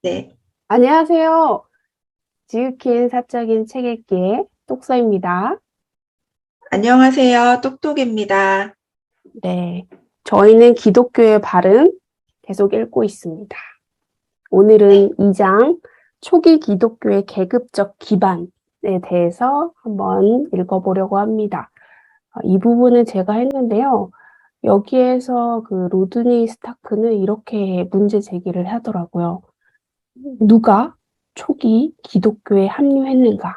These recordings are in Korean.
네. 안녕하세요. 지극히 사적인 책 읽기의 똑서입니다. 안녕하세요. 똑똑입니다. 네. 저희는 기독교의 발음 계속 읽고 있습니다. 오늘은 네. 2장 초기 기독교의 계급적 기반에 대해서 한번 읽어보려고 합니다. 이 부분은 제가 했는데요. 여기에서 그 로드니 스타크는 이렇게 문제 제기를 하더라고요. 누가 초기 기독교에 합류했는가?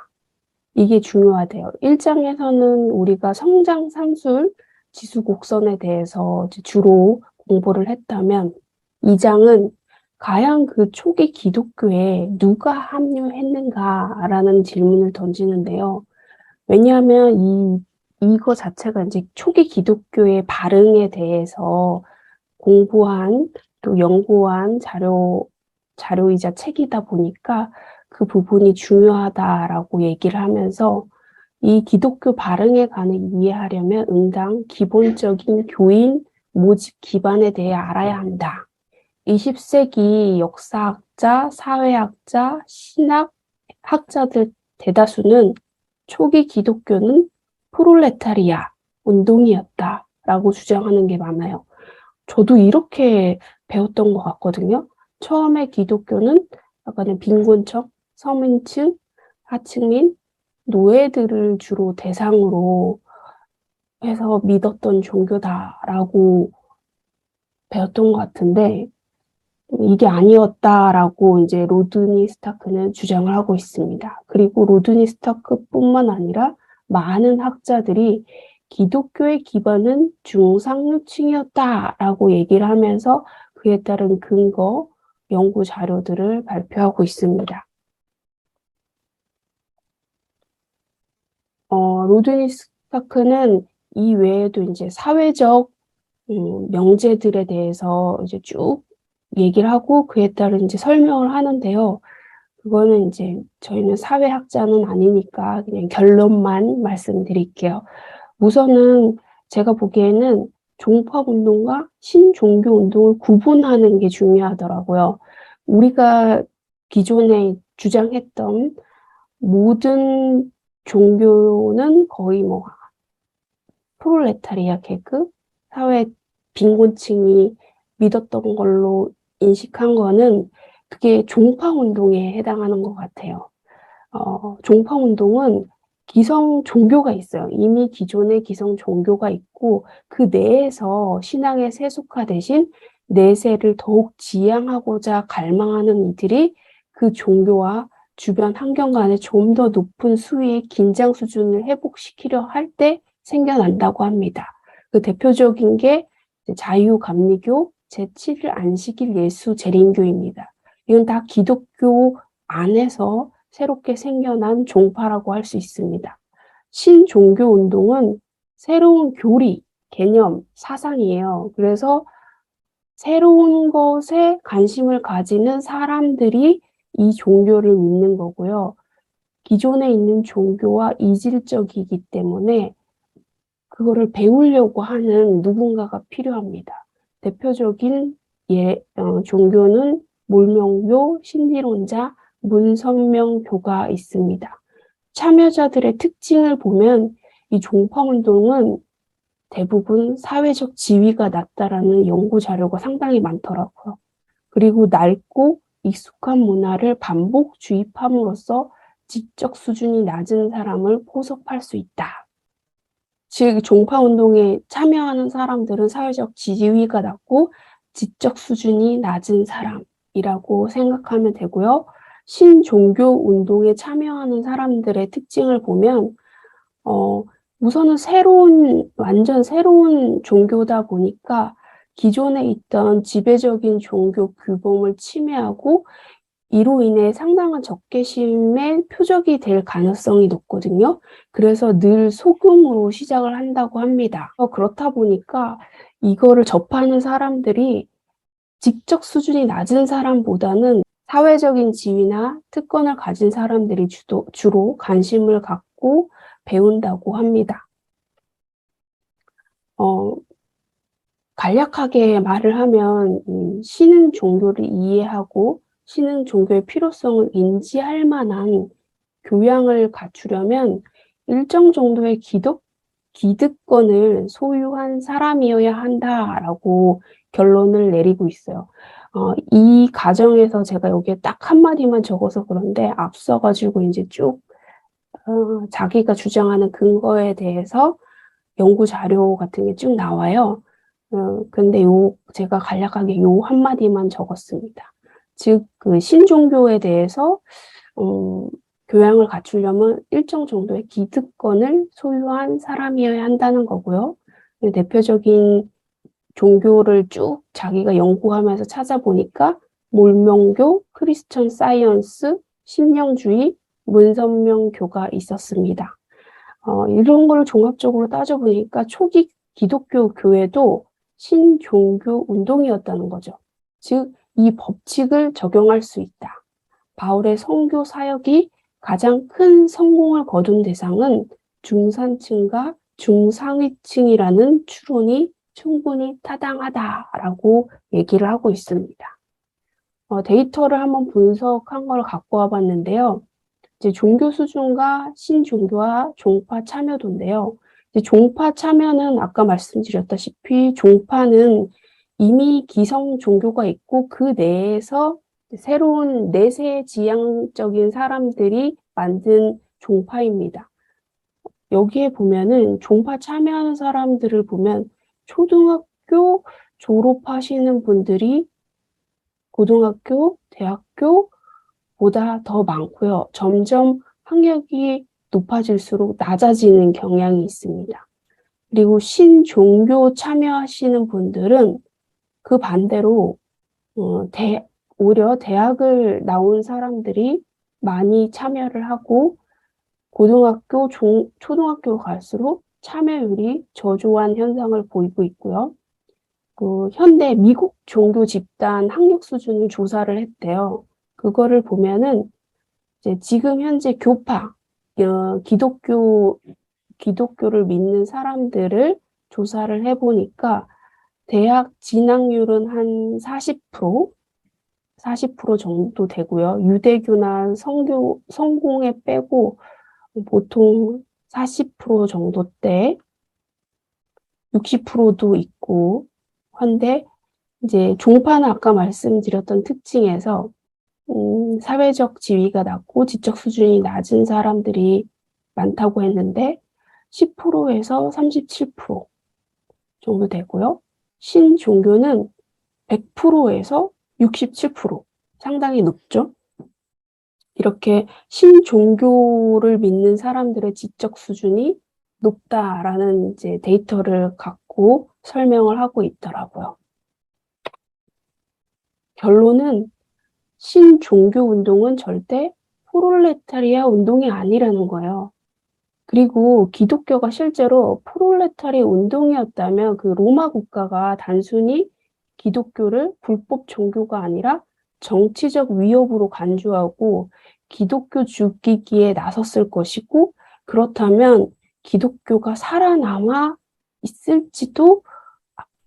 이게 중요하대요. 1장에서는 우리가 성장 상술 지수 곡선에 대해서 이제 주로 공부를 했다면 2장은 과연 그 초기 기독교에 누가 합류했는가라는 질문을 던지는데요. 왜냐하면 이거 자체가 이제 초기 기독교의 발흥에 대해서 공부한 또 연구한 자료이자 책이다 보니까 그 부분이 중요하다라고 얘기를 하면서 이 기독교 발흥에 관해 이해하려면 응당 기본적인 교인 모집 기반에 대해 알아야 한다. 20세기 역사학자, 사회학자, 신학학자들 대다수는 초기 기독교는 프롤레타리아 운동이었다라고 주장하는 게 많아요. 저도 이렇게 배웠던 것 같거든요. 처음에 기독교는 약간의 빈곤층, 서민층, 하층민, 노예들을 주로 대상으로 해서 믿었던 종교다라고 배웠던 것 같은데 이게 아니었다라고 이제 로드니 스타크는 주장을 하고 있습니다. 그리고 로드니 스타크뿐만 아니라 많은 학자들이 기독교의 기반은 중상류층이었다라고 얘기를 하면서 그에 따른 근거, 연구 자료들을 발표하고 있습니다. 로드니 스타크는 이 외에도 이제 사회적 명제들에 대해서 이제 쭉 얘기를 하고 그에 따른 이제 설명을 하는데요. 그거는 이제 저희는 사회학자는 아니니까 그냥 결론만 말씀드릴게요. 우선은 제가 보기에는 종파운동과 신종교운동을 구분하는 게 중요하더라고요. 우리가 기존에 주장했던 모든 종교는 거의 뭐 프롤레타리아 계급, 사회 빈곤층이 믿었던 걸로 인식한 거는 그게 종파운동에 해당하는 것 같아요. 종파운동은 기성 종교가 있어요. 이미 기존에 기성 종교가 있고 그 내에서 신앙의 세속화 대신 내세를 더욱 지향하고자 갈망하는 이들이 그 종교와 주변 환경 간의 좀 더 높은 수위의 긴장 수준을 회복시키려 할 때 생겨난다고 합니다. 그 대표적인 게 자유감리교 제7일 안식일 예수 재림교입니다. 이건 다 기독교 안에서 새롭게 생겨난 종파라고 할 수 있습니다. 신종교 운동은 새로운 교리, 개념, 사상이에요. 그래서 새로운 것에 관심을 가지는 사람들이 이 종교를 믿는 거고요. 기존에 있는 종교와 이질적이기 때문에 그거를 배우려고 하는 누군가가 필요합니다. 대표적인 종교는 몰명교, 신지론자, 문선명교가 있습니다. 참여자들의 특징을 보면 이 종파운동은 대부분 사회적 지위가 낮다라는 연구 자료가 상당히 많더라고요. 그리고 낡고 익숙한 문화를 반복 주입함으로써 지적 수준이 낮은 사람을 포섭할 수 있다. 즉, 종파운동에 참여하는 사람들은 사회적 지위가 낮고 지적 수준이 낮은 사람이라고 생각하면 되고요. 신종교 운동에 참여하는 사람들의 특징을 보면, 어, 우선은 완전 새로운 종교다 보니까 기존에 있던 지배적인 종교 규범을 침해하고 이로 인해 상당한 적개심의 표적이 될 가능성이 높거든요. 그래서 늘 소금으로 시작을 한다고 합니다. 그렇다 보니까 이거를 접하는 사람들이 직접 수준이 낮은 사람보다는 사회적인 지위나 특권을 가진 사람들이 주로 관심을 갖고 배운다고 합니다. 어, 간략하게 말을 하면 신은 종교를 이해하고 신흥 종교의 필요성을 인지할 만한 교양을 갖추려면 일정 정도의 기득권을 소유한 사람이어야 한다라고 결론을 내리고 있어요. 이 과정에서 제가 여기에 딱 한마디만 적어서 그런데 앞서가지고 이제 쭉 자기가 주장하는 근거에 대해서 연구 자료 같은 게 쭉 나와요. 근데 제가 간략하게 요 한마디만 적었습니다. 즉, 그 신종교에 대해서, 교양을 갖추려면 일정 정도의 기득권을 소유한 사람이어야 한다는 거고요. 대표적인 종교를 쭉 자기가 연구하면서 찾아보니까 몰명교, 크리스천 사이언스, 신령주의, 문선명교가 있었습니다. 이런 걸 종합적으로 따져보니까 초기 기독교 교회도 신종교 운동이었다는 거죠. 즉, 이 법칙을 적용할 수 있다. 바울의 선교 사역이 가장 큰 성공을 거둔 대상은 중산층과 중상위층이라는 추론이 충분히 타당하다라고 얘기를 하고 있습니다. 데이터를 한번 분석한 걸 갖고 와봤는데요. 이제 종교 수준과 신종교와 종파 참여도인데요. 이제 종파 참여는 아까 말씀드렸다시피 종파는 이미 기성 종교가 있고 그 내에서 새로운 내세 지향적인 사람들이 만든 종파입니다. 여기에 보면은 종파 참여하는 사람들을 보면 초등학교 졸업하시는 분들이 고등학교, 대학교보다 더 많고요. 점점 학력이 높아질수록 낮아지는 경향이 있습니다. 그리고 신종교 참여하시는 분들은 그 반대로 오히려 대학을 나온 사람들이 많이 참여를 하고 고등학교, 초등학교 갈수록 참여율이 저조한 현상을 보이고 있고요. 현대 미국 종교 집단 학력 수준을 조사를 했대요. 그거를 보면은 이제 지금 현재 교파, 기독교를 믿는 사람들을 조사를 해보니까 대학 진학률은 한 40% 정도 되고요. 유대교나 성공회 빼고 보통 40% 정도대, 60%도 있고, 한데, 이제 종파는 아까 말씀드렸던 특징에서, 사회적 지위가 낮고 지적 수준이 낮은 사람들이 많다고 했는데, 10%에서 37% 정도 되고요. 신종교는 100%에서 67%, 상당히 높죠. 이렇게 신종교를 믿는 사람들의 지적 수준이 높다라는 이제 데이터를 갖고 설명을 하고 있더라고요. 결론은 신종교 운동은 절대 프롤레타리아 운동이 아니라는 거예요. 그리고 기독교가 실제로 프롤레타리아 운동이었다면 그 로마 국가가 단순히 기독교를 불법 종교가 아니라 정치적 위협으로 간주하고 기독교 죽이기에 나섰을 것이고, 그렇다면 기독교가 살아남아 있을지도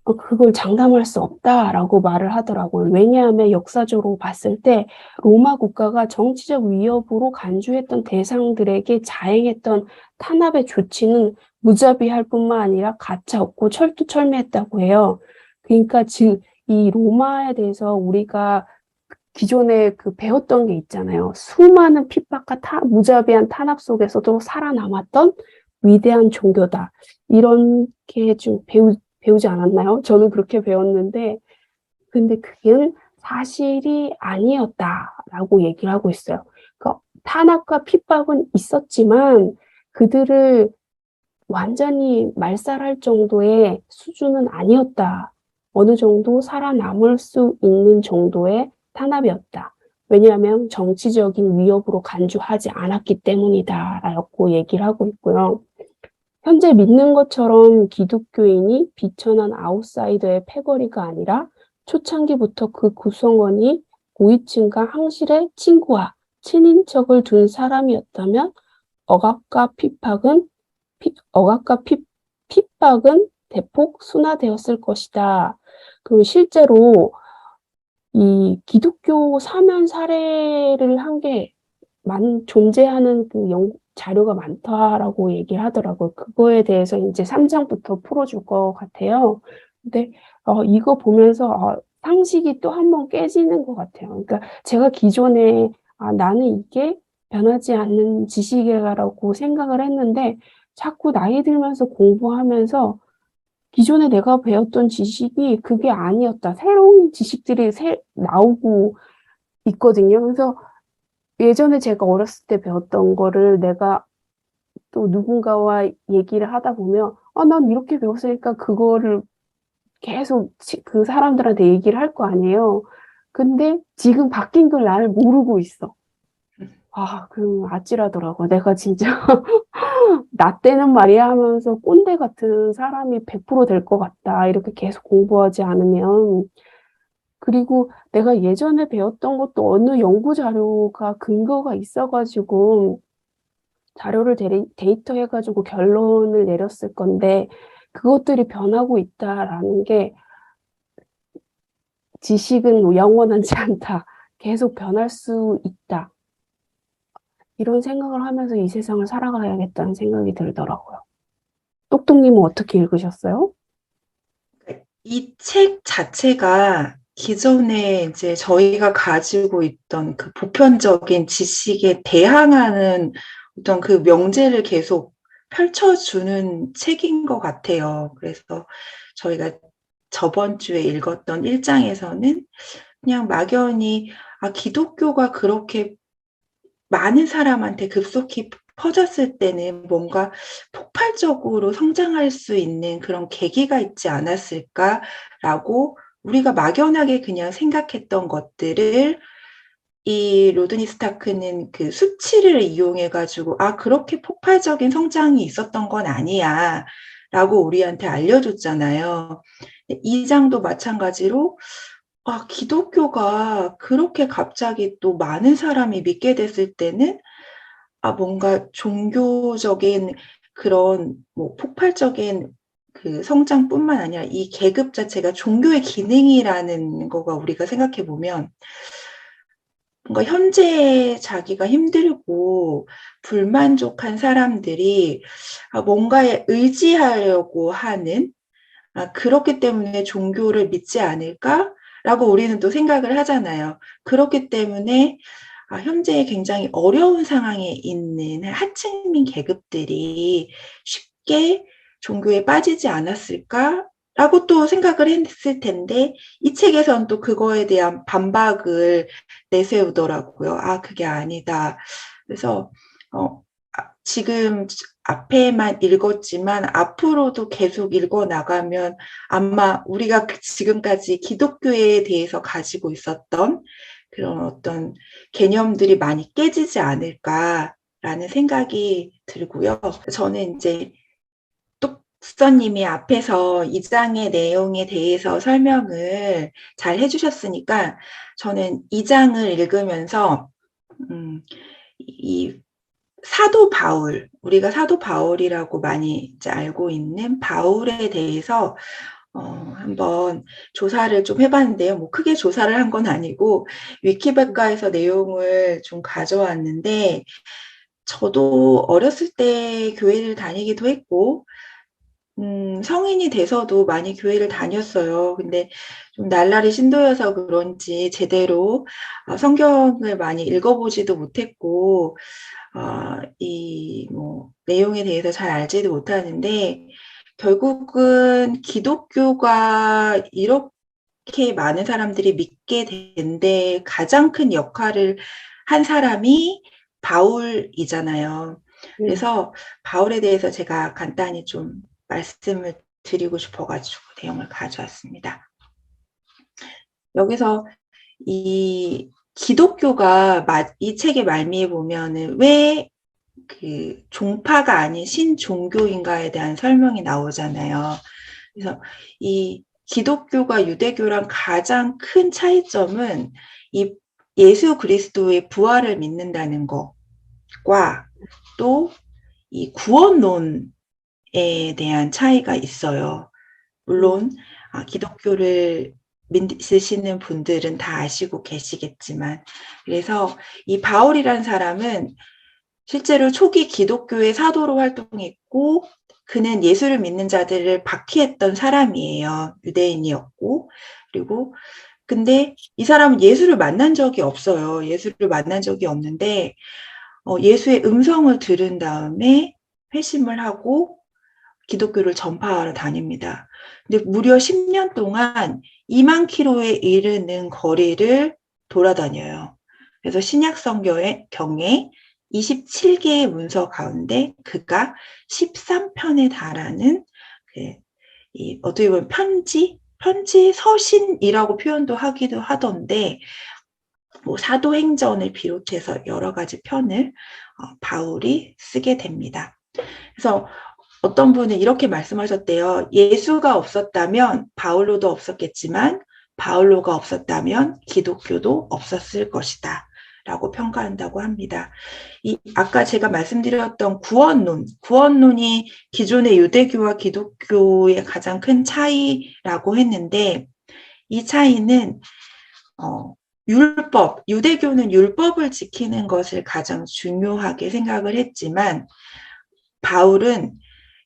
그걸 장담할 수 없다라고 말을 하더라고요. 왜냐하면 역사적으로 봤을 때 로마 국가가 정치적 위협으로 간주했던 대상들에게 자행했던 탄압의 조치는 무자비할 뿐만 아니라 가차 없고 철두철미했다고 해요. 그러니까 즉 이 로마에 대해서 우리가 기존에 배웠던 게 있잖아요. 수많은 핍박과 무자비한 탄압 속에서도 살아남았던 위대한 종교다. 이렇게 좀 배우지 않았나요? 저는 그렇게 배웠는데, 근데 그게 사실이 아니었다라고 얘기를 하고 있어요. 그러니까 탄압과 핍박은 있었지만 그들을 완전히 말살할 정도의 수준은 아니었다. 어느 정도 살아남을 수 있는 정도의 탄압이었다. 왜냐하면 정치적인 위협으로 간주하지 않았기 때문이다. 라고 얘기를 하고 있고요. 현재 믿는 것처럼 기독교인이 비천한 아웃사이더의 패거리가 아니라 초창기부터 그 구성원이 고위층과 항실의 친구와 친인척을 둔 사람이었다면 억압과 핍박은 대폭 순화되었을 것이다. 그리고 실제로 이 기독교 사면 사례를 한 게 존재하는 그 자료가 많다라고 얘기를 하더라고요. 그거에 대해서 이제 3장부터 풀어줄 것 같아요. 근데 이거 보면서 상식이 또 한 번 깨지는 것 같아요. 그러니까 제가 기존에 나는 이게 변하지 않는 지식이라고 생각을 했는데 자꾸 나이 들면서 공부하면서 기존에 내가 배웠던 지식이 그게 아니었다. 새로운 지식들이 나오고 있거든요. 그래서 예전에 제가 어렸을 때 배웠던 거를 내가 또 누군가와 얘기를 하다 보면, 난 이렇게 배웠으니까 그거를 계속 그 사람들한테 얘기를 할 거 아니에요. 근데 지금 바뀐 걸 날 모르고 있어. 그럼 아찔하더라고. 내가 진짜 나 때는 말이야 하면서 꼰대 같은 사람이 100%될 것 같다. 이렇게 계속 공부하지 않으면. 그리고 내가 예전에 배웠던 것도 어느 연구 자료가 근거가 있어가지고 자료를 데이터 해가지고 결론을 내렸을 건데 그것들이 변하고 있다라는 게 지식은 뭐 영원하지 않다. 계속 변할 수 있다. 이런 생각을 하면서 이 세상을 살아가야겠다는 생각이 들더라고요. 똑똑님은 어떻게 읽으셨어요? 이 책 자체가 기존에 이제 저희가 가지고 있던 그 보편적인 지식에 대항하는 어떤 그 명제를 계속 펼쳐주는 책인 것 같아요. 그래서 저희가 저번 주에 읽었던 1장에서는 그냥 막연히 기독교가 그렇게 많은 사람한테 급속히 퍼졌을 때는 뭔가 폭발적으로 성장할 수 있는 그런 계기가 있지 않았을까라고 우리가 막연하게 그냥 생각했던 것들을 이 로드니 스타크는 그 수치를 이용해 가지고 그렇게 폭발적인 성장이 있었던 건 아니야 라고 우리한테 알려줬잖아요. 이 장도 마찬가지로 기독교가 그렇게 갑자기 또 많은 사람이 믿게 됐을 때는 뭔가 종교적인 그런 뭐 폭발적인 그 성장뿐만 아니라 이 계급 자체가 종교의 기능이라는 거가 우리가 생각해 보면 뭔가 현재 자기가 힘들고 불만족한 사람들이 뭔가에 의지하려고 하는 그렇기 때문에 종교를 믿지 않을까라고 우리는 또 생각을 하잖아요. 그렇기 때문에 현재 굉장히 어려운 상황에 있는 하층민 계급들이 쉽게 종교에 빠지지 않았을까라고 또 생각을 했을 텐데 이 책에선 또 그거에 대한 반박을 내세우더라고요. 그게 아니다. 그래서 지금 앞에만 읽었지만 앞으로도 계속 읽어 나가면 아마 우리가 지금까지 기독교에 대해서 가지고 있었던 그런 어떤 개념들이 많이 깨지지 않을까라는 생각이 들고요. 저는 이제 똑서님이 앞에서 이 장의 내용에 대해서 설명을 잘 해주셨으니까 저는 이 장을 읽으면서 이 사도 바울, 우리가 사도 바울이라고 많이 이제 알고 있는 바울에 대해서 한번 조사를 좀 해봤는데요. 뭐 크게 조사를 한 건 아니고 위키백과에서 내용을 좀 가져왔는데 저도 어렸을 때 교회를 다니기도 했고 성인이 돼서도 많이 교회를 다녔어요. 근데 좀 날라리 신도여서 그런지 제대로 성경을 많이 읽어보지도 못했고 이 뭐 내용에 대해서 잘 알지도 못하는데 결국은 기독교가 이렇게 많은 사람들이 믿게 된 데 가장 큰 역할을 한 사람이 바울이잖아요. 그래서 바울에 대해서 제가 간단히 좀 말씀을 드리고 싶어가지고 내용을 가져왔습니다. 여기서 이 기독교가 이 책의 말미에 보면은 왜 그 종파가 아닌 신종교인가에 대한 설명이 나오잖아요. 그래서 이 기독교가 유대교랑 가장 큰 차이점은 이 예수 그리스도의 부활을 믿는다는 것과 또 이 구원론에 대한 차이가 있어요. 물론 기독교를 믿으시는 분들은 다 아시고 계시겠지만, 그래서 이 바울이라는 사람은 실제로 초기 기독교의 사도로 활동했고, 그는 예수를 믿는 자들을 박해했던 사람이에요. 유대인이었고, 그리고 근데 이 사람은 예수를 만난 적이 없어요. 예수를 만난 적이 없는데 예수의 음성을 들은 다음에 회심을 하고 기독교를 전파하러 다닙니다. 근데 무려 10년 동안 2만 킬로에 이르는 거리를 돌아다녀요. 그래서 신약 성경에 27개의 문서 가운데 그가 13편에 달하는 어떻게 보면 편지 서신이라고 표현도 하기도 하던데, 뭐 사도행전을 비롯해서 여러 가지 편을 바울이 쓰게 됩니다. 그래서 어떤 분은 이렇게 말씀하셨대요. 예수가 없었다면 바울로도 없었겠지만 바울로가 없었다면 기독교도 없었을 것이다 라고 평가한다고 합니다. 아까 제가 말씀드렸던 구원론이 기존의 유대교와 기독교의 가장 큰 차이라고 했는데, 이 차이는 유대교는 율법을 지키는 것을 가장 중요하게 생각을 했지만, 바울은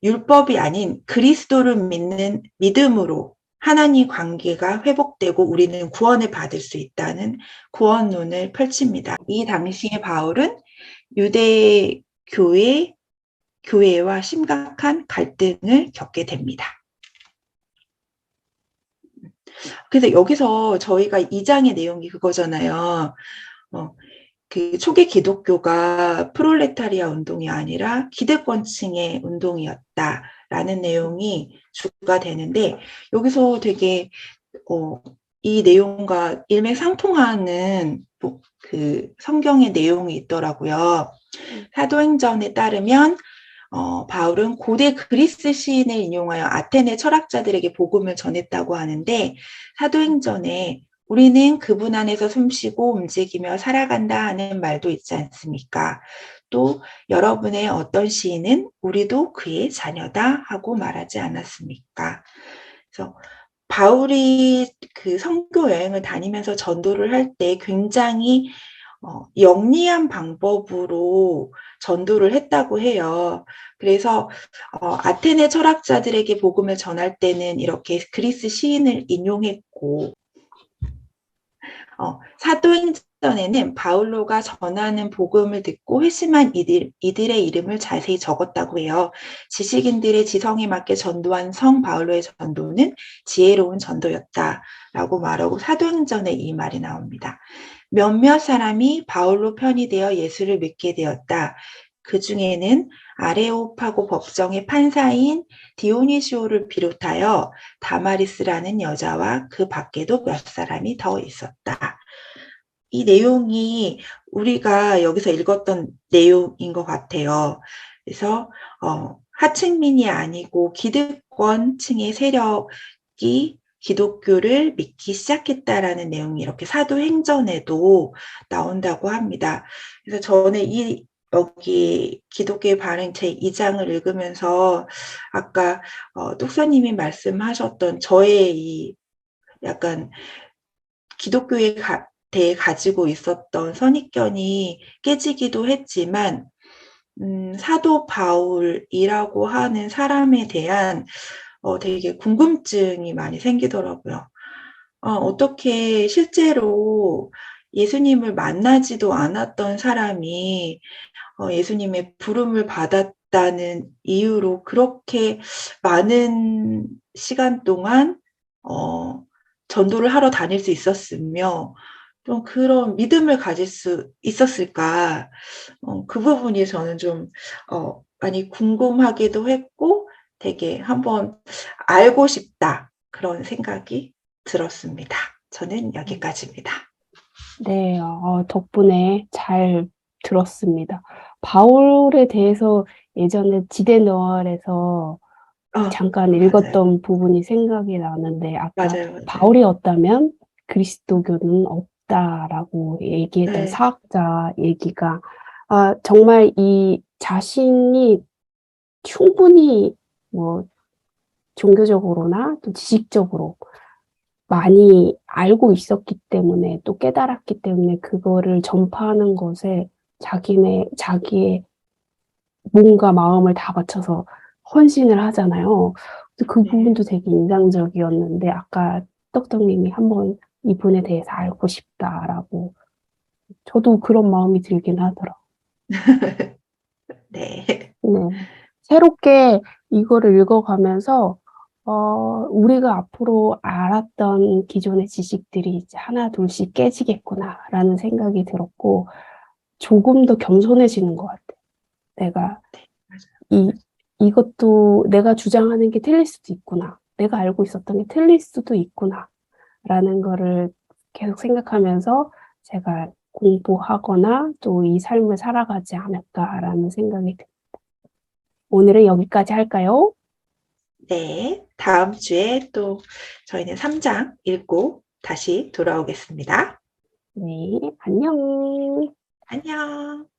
율법이 아닌 그리스도를 믿는 믿음으로 하나님 관계가 회복되고 우리는 구원을 받을 수 있다는 구원론을 펼칩니다. 이 당시에 바울은 교회와 심각한 갈등을 겪게 됩니다. 그래서 여기서 저희가 2장의 내용이 그거잖아요. 그 초기 기독교가 프롤레타리아 운동이 아니라 기득권층의 운동이었다라는 내용이 주가 되는데, 여기서 되게 이 내용과 일맥상통하는 그 성경의 내용이 있더라고요. 사도행전에 따르면 바울은 고대 그리스 시인을 인용하여 아테네 철학자들에게 복음을 전했다고 하는데, 사도행전에 우리는 그분 안에서 숨쉬고 움직이며 살아간다 하는 말도 있지 않습니까? 또 여러분의 어떤 시인은 우리도 그의 자녀다 하고 말하지 않았습니까? 그래서 바울이 그 선교 여행을 다니면서 전도를 할 때 굉장히 영리한 방법으로 전도를 했다고 해요. 그래서 아테네 철학자들에게 복음을 전할 때는 이렇게 그리스 시인을 인용했고, 사도행전에는 바울로가 전하는 복음을 듣고 회심한 이들의 이름을 자세히 적었다고 해요. 지식인들의 지성에 맞게 전도한 성 바울로의 전도는 지혜로운 전도였다라고 말하고 사도행전에 이 말이 나옵니다. 몇몇 사람이 바울로 편이 되어 예수를 믿게 되었다. 그 중에는 아레오파고 법정의 판사인 디오니시오를 비롯하여 다마리스라는 여자와 그 밖에도 몇 사람이 더 있었다. 이 내용이 우리가 여기서 읽었던 내용인 것 같아요. 그래서 하층민이 아니고 기득권층의 세력이 기독교를 믿기 시작했다라는 내용이 이렇게 사도행전에도 나온다고 합니다. 그래서 저는 여기 기독교의 발행 제2장을 읽으면서 아까 뚝서님이 말씀하셨던 저의 이 약간 기독교에 대해 가지고 있었던 선입견이 깨지기도 했지만, 사도 바울이라고 하는 사람에 대한 되게 궁금증이 많이 생기더라고요. 어떻게 실제로 예수님을 만나지도 않았던 사람이 예수님의 부름을 받았다는 이유로 그렇게 많은 시간 동안 전도를 하러 다닐 수 있었으며, 좀 그런 믿음을 가질 수 있었을까? 그 부분이 저는 좀 많이 궁금하기도 했고, 되게 한번 알고 싶다, 그런 생각이 들었습니다. 저는 여기까지입니다. 네, 덕분에 잘 들었습니다. 바울에 대해서 예전에 지대너얼에서 잠깐 맞아요. 읽었던 부분이 생각이 나는데, 아까 맞아요. 바울이었다면 그리스도교는 없다라고 얘기했던 네. 사학자 얘기가, 정말 이 자신이 충분히 뭐 종교적으로나 또 지식적으로 많이 알고 있었기 때문에 또 깨달았기 때문에 그거를 전파하는 것에 자기의 몸과 마음을 다 바쳐서 헌신을 하잖아요. 그 네. 부분도 되게 인상적이었는데 아까 떡떡님이 한번 이분에 대해서 알고 싶다라고 저도 그런 마음이 들긴 하더라고요. 네. 네. 새롭게 이거를 읽어가면서, 우리가 앞으로 알았던 기존의 지식들이 이제 하나, 둘씩 깨지겠구나라는 생각이 들었고, 조금 더 겸손해지는 것 같아요. 내가, 이, 이것도 내가 주장하는 게 틀릴 수도 있구나. 내가 알고 있었던 게 틀릴 수도 있구나. 라는 거를 계속 생각하면서 제가 공부하거나 또 이 삶을 살아가지 않을까라는 생각이 듭니다. 오늘은 여기까지 할까요? 네. 다음 주에 또 저희는 3장 읽고 다시 돌아오겠습니다. 네, 안녕. 안녕.